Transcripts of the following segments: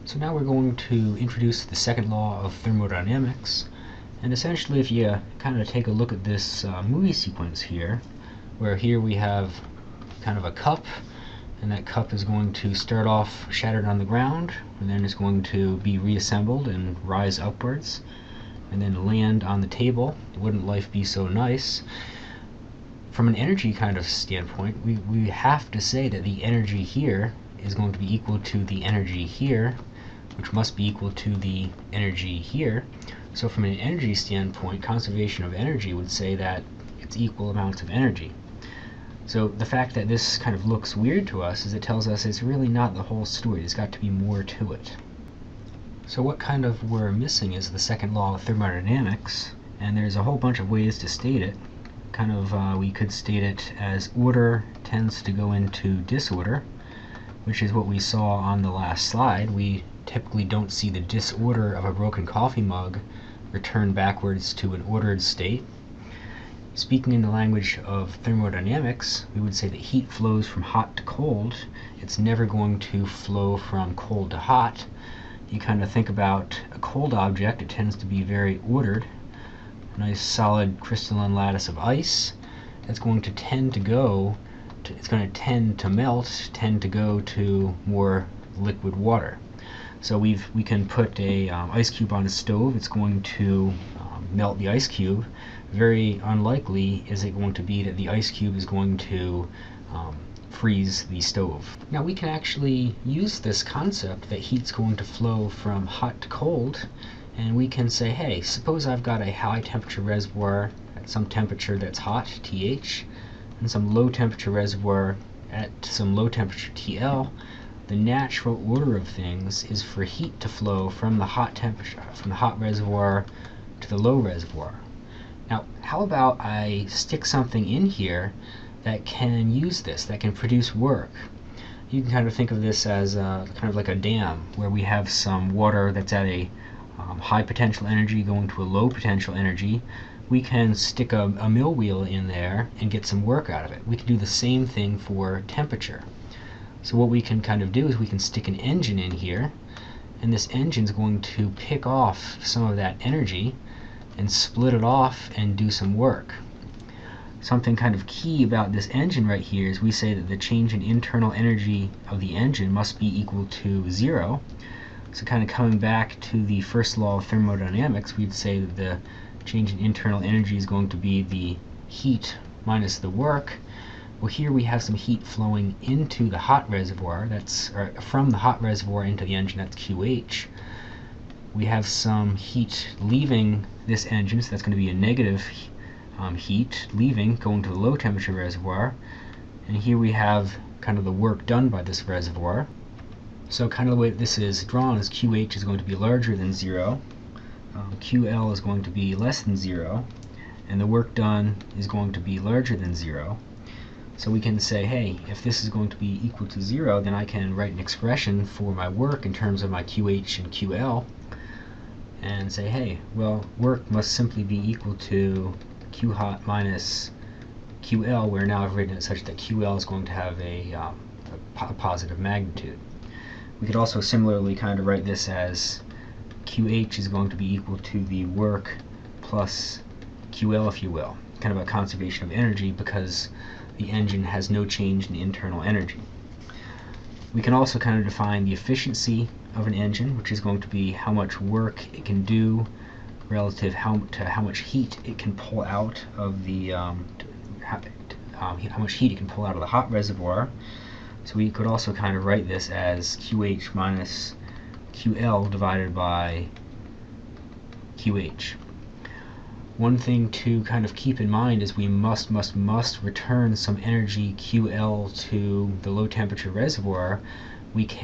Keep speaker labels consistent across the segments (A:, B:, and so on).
A: So now we're going to introduce the second law of thermodynamics, and essentially if you kind of take a look at this movie sequence here, where here we have kind of a cup, and that cup is going to start off shattered on the ground, and then it's going to be reassembled and rise upwards, and then land on the table. Wouldn't life be so nice? From an energy kind of standpoint, we have to say that the energy here is going to be equal to the energy here, which must be equal to the energy here. So from an energy standpoint, conservation of energy would say that it's equal amounts of energy. So the fact that this kind of looks weird to us is it tells us it's really not the whole story. There's got to be more to it. So what kind of we're missing is the second law of thermodynamics, and there's a whole bunch of ways to state it. We could state it as order tends to go into disorder, which is what we saw on the last slide. We typically don't see the disorder of a broken coffee mug return backwards to an ordered state. Speaking in the language of thermodynamics, we would say that heat flows from hot to cold. It's never going to flow from cold to hot. You kind of think about a cold object, it tends to be very ordered. A nice solid crystalline lattice of ice. It's going to tend to melt, tend to go to more liquid water. So we can put a ice cube on a stove. It's going to melt the ice cube. Very unlikely is it going to be that the ice cube is going to freeze the stove. Now we can actually use this concept that heat's going to flow from hot to cold, and we can say, hey, suppose I've got a high temperature reservoir at some temperature that's hot, TH, and some low temperature reservoir at some low temperature, TL. The natural order of things is for heat to flow from the hot reservoir to the low reservoir. Now, how about I stick something in here that can use this, that can produce work? You can kind of think of this as kind of like a dam, where we have some water that's at a high potential energy going to a low potential energy. We can stick a mill wheel in there and get some work out of it. We can do the same thing for temperature. So what we can kind of do is we can stick an engine in here, and this engine is going to pick off some of that energy and split it off and do some work. Something kind of key about this engine right here is we say that the change in internal energy of the engine must be equal to 0. So kind of coming back to the first law of thermodynamics, we'd say that the change in internal energy is going to be the heat minus the work. Well, here we have some heat flowing into the hot reservoir, from the hot reservoir into the engine, that's QH. We have some heat leaving this engine, so that's going to be a negative heat leaving, going to the low temperature reservoir. And here we have kind of the work done by this reservoir. So kind of the way that this is drawn is QH is going to be larger than 0, QL is going to be less than 0, and the work done is going to be larger than 0. So we can say, hey, if this is going to be equal to 0, then I can write an expression for my work in terms of my QH and QL, and say, hey, well, work must simply be equal to Q hot minus QL, where now I've written it such that QL is going to have a positive magnitude. We could also similarly kind of write this as QH is going to be equal to the work plus QL, if you will. Kind of a conservation of energy because the engine has no change in internal energy. We can also kind of define the efficiency of an engine, which is going to be how much work it can do relative to how much heat it can pull out of the how much heat it can pull out of the hot reservoir. So we could also kind of write this as QH minus QL divided by QH. One thing to kind of keep in mind is we must return some energy QL to the low temperature reservoir.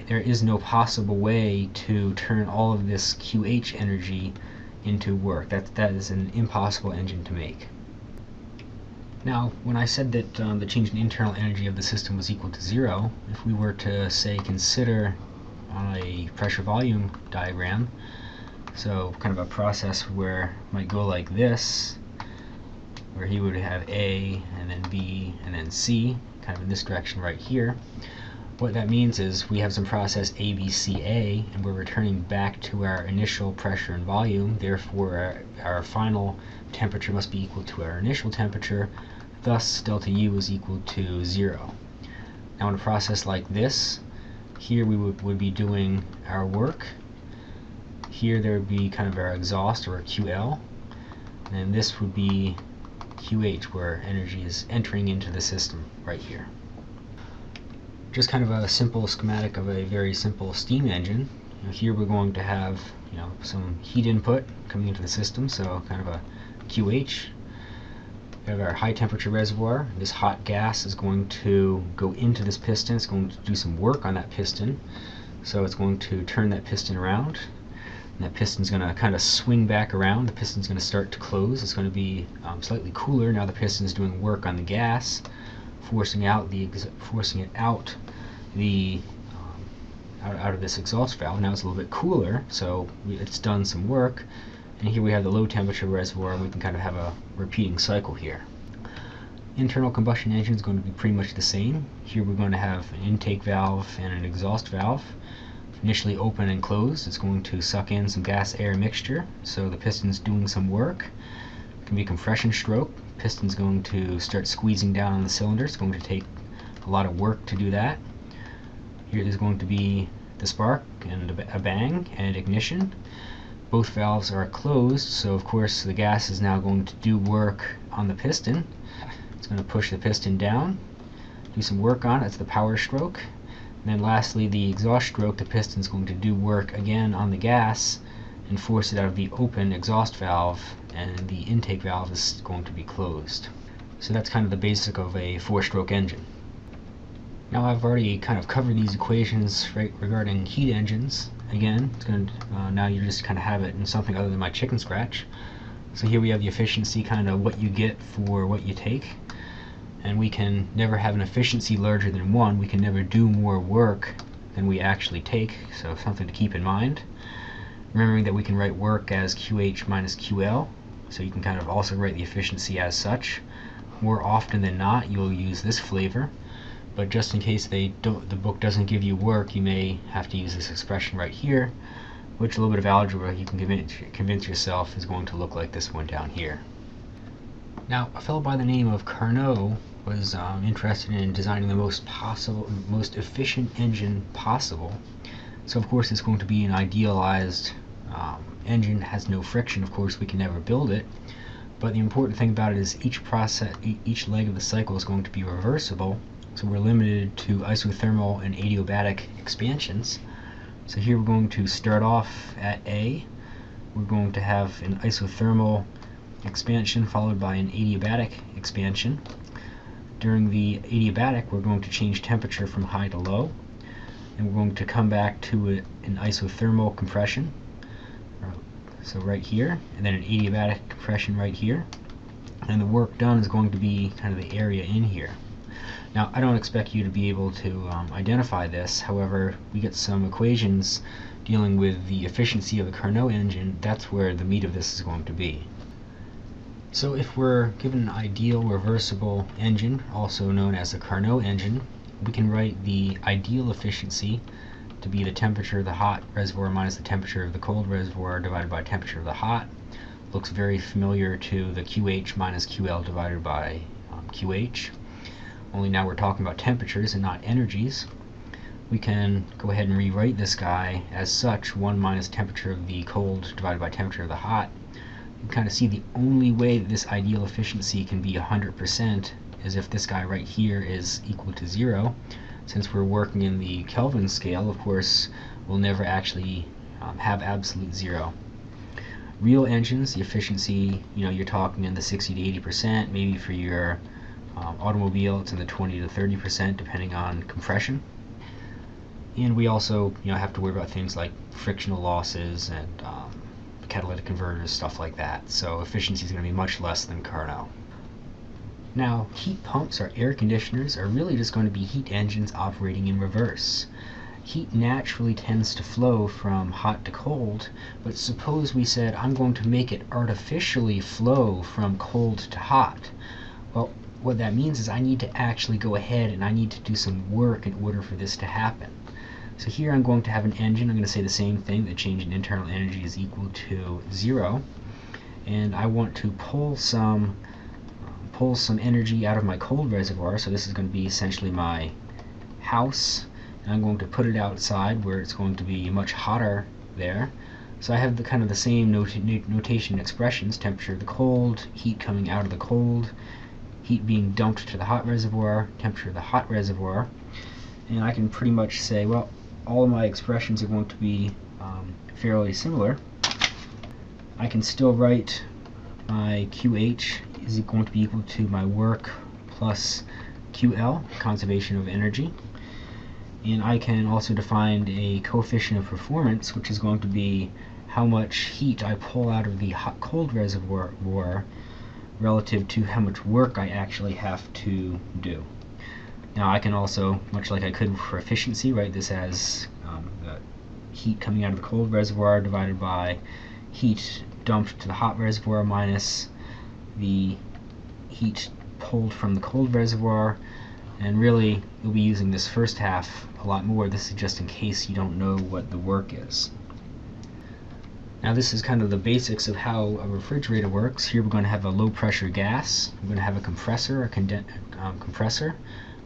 A: There is no possible way to turn all of this QH energy into work. That is an impossible engine to make. Now, when I said that the change in internal energy of the system was equal to 0, if we were to, say, consider on a pressure-volume diagram, so kind of a process where it might go like this, where he would have A, and then B, and then C, kind of in this direction right here. What that means is we have some process ABCA, and we're returning back to our initial pressure and volume. Therefore, our final temperature must be equal to our initial temperature. Thus, delta U is equal to 0. Now, in a process like this, here we would be doing our work. Here there would be kind of our exhaust, or QL, and this would be QH, where energy is entering into the system right here. Just kind of a simple schematic of a very simple steam engine. Here we're going to have some heat input coming into the system, so kind of a QH. We have our high temperature reservoir. This hot gas is going to go into this piston. It's going to do some work on that piston. So it's going to turn that piston around. And that piston's going to kind of swing back around. The piston's going to start to close. It's going to be slightly cooler. Now the piston's doing work on the gas, forcing it out of this exhaust valve. Now it's a little bit cooler, so it's done some work. And here we have the low temperature reservoir, and we can kind of have a repeating cycle here. Internal combustion engine is going to be pretty much the same. Here we're going to have an intake valve and an exhaust valve. Initially open and closed, it's going to suck in some gas-air mixture, so the piston's doing some work. It can be a compression stroke. Piston's going to start squeezing down on the cylinder. It's going to take a lot of work to do that. Here there's going to be the spark and a bang and ignition. Both valves are closed, so of course the gas is now going to do work on the piston. It's going to push the piston down, do some work on it. That's the power stroke. And then lastly, the exhaust stroke, the piston is going to do work again on the gas and force it out of the open exhaust valve, and the intake valve is going to be closed. So that's kind of the basic of a 4-stroke engine. Now I've already kind of covered these equations regarding heat engines. Again, it's going to, now you just kind of have it in something other than my chicken scratch. So here we have the efficiency, kind of what you get for what you take. And we can never have an efficiency larger than 1. We can never do more work than we actually take, so something to keep in mind. Remembering that we can write work as QH minus QL, so you can kind of also write the efficiency as such. More often than not, you'll use this flavor. But just in case the book doesn't give you work, you may have to use this expression right here, which a little bit of algebra you can convince yourself is going to look like this one down here. Now, a fellow by the name of Carnot was interested in designing the most efficient engine possible. So of course it's going to be an idealized engine. Has no friction. Of course we can never build it. But the important thing about it is each leg of the cycle is going to be reversible. So we're limited to isothermal and adiabatic expansions. So here we're going to start off at A. We're going to have an isothermal expansion followed by an adiabatic expansion. During the adiabatic, we're going to change temperature from high to low, and we're going to come back to an isothermal compression, so right here, and then an adiabatic compression right here. And the work done is going to be kind of the area in here. Now, I don't expect you to be able to identify this. However, we get some equations dealing with the efficiency of the Carnot engine. That's where the meat of this is going to be. So if we're given an ideal reversible engine, also known as a Carnot engine, we can write the ideal efficiency to be the temperature of the hot reservoir minus the temperature of the cold reservoir divided by temperature of the hot. Looks very familiar to the QH minus QL divided by QH. Only now we're talking about temperatures and not energies. We can go ahead and rewrite this guy as such: 1 minus temperature of the cold divided by temperature of the hot. You can kind of see the only way that this ideal efficiency can be 100% is if this guy right here is equal to 0. Since we're working in the Kelvin scale, of course, we'll never actually have absolute 0. Real engines, the efficiency, you're talking in the 60 to 80%, maybe for your automobile it's in the 20 to 30% depending on compression. And we also have to worry about things like frictional losses and catalytic converters, stuff like that. So efficiency is going to be much less than Carnot. Now, heat pumps or air conditioners are really just going to be heat engines operating in reverse. Heat naturally tends to flow from hot to cold, but suppose we said I'm going to make it artificially flow from cold to hot. Well, what that means is I need to actually go ahead and I need to do some work in order for this to happen. So here I'm going to have an engine. I'm going to say the same thing, the change in internal energy is equal to 0. And I want to pull some energy out of my cold reservoir. So this is going to be essentially my house. And I'm going to put it outside where it's going to be much hotter there. So I have the kind of the same notation expressions: temperature of the cold, heat coming out of the cold, heat being dumped to the hot reservoir, temperature of the hot reservoir. And I can pretty much say, well, all of my expressions are going to be fairly similar. I can still write my QH is going to be equal to my work plus QL, conservation of energy. And I can also define a coefficient of performance, which is going to be how much heat I pull out of the hot-cold reservoir relative to how much work I actually have to do. Now I can also, much like I could for efficiency, write this as the heat coming out of the cold reservoir divided by heat dumped to the hot reservoir minus the heat pulled from the cold reservoir. And really, you'll be using this first half a lot more. This is just in case you don't know what the work is. Now this is kind of the basics of how a refrigerator works. Here we're going to have a low pressure gas. We're going to have a compressor, compressor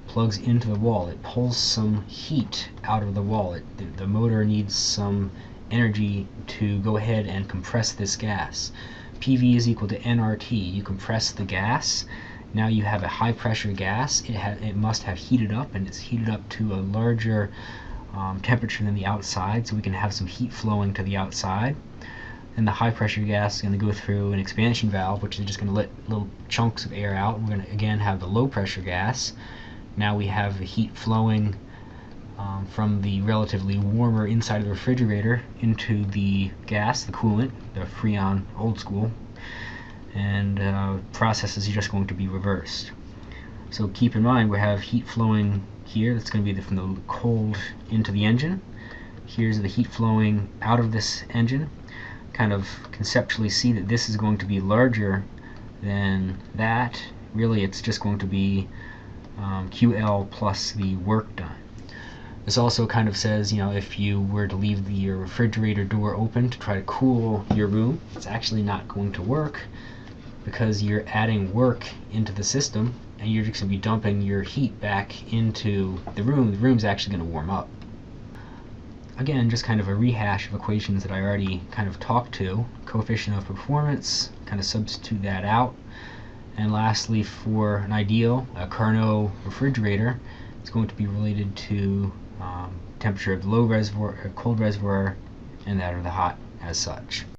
A: plugs into the wall. It pulls some heat out of the wall. The motor needs some energy to go ahead and compress this gas. PV is equal to nRT. You compress the gas. Now you have a high pressure gas. It must have heated up, and it's heated up to a larger temperature than the outside, so we can have some heat flowing to the outside. And the high pressure gas is going to go through an expansion valve, which is just going to let little chunks of air out. We're going to again have the low pressure gas. Now we have the heat flowing from the relatively warmer inside of the refrigerator into the gas, the coolant, the Freon old school, and process is just going to be reversed. So keep in mind we have heat flowing here. That's going to be from the cold into the engine. Here's the heat flowing out of this engine. Kind of conceptually see that this is going to be larger than that. Really it's just going to be QL plus the work done. This also kind of says, you know, if you were to leave your refrigerator door open to try to cool your room, it's actually not going to work because you're adding work into the system and you're just going to be dumping your heat back into the room. The room's actually going to warm up. Again, just kind of a rehash of equations that I already kind of talked to. Coefficient of performance, kind of substitute that out. And lastly, for an ideal, a Carnot refrigerator, it's going to be related to temperature of the low reservoir, cold reservoir, and that of the hot as such.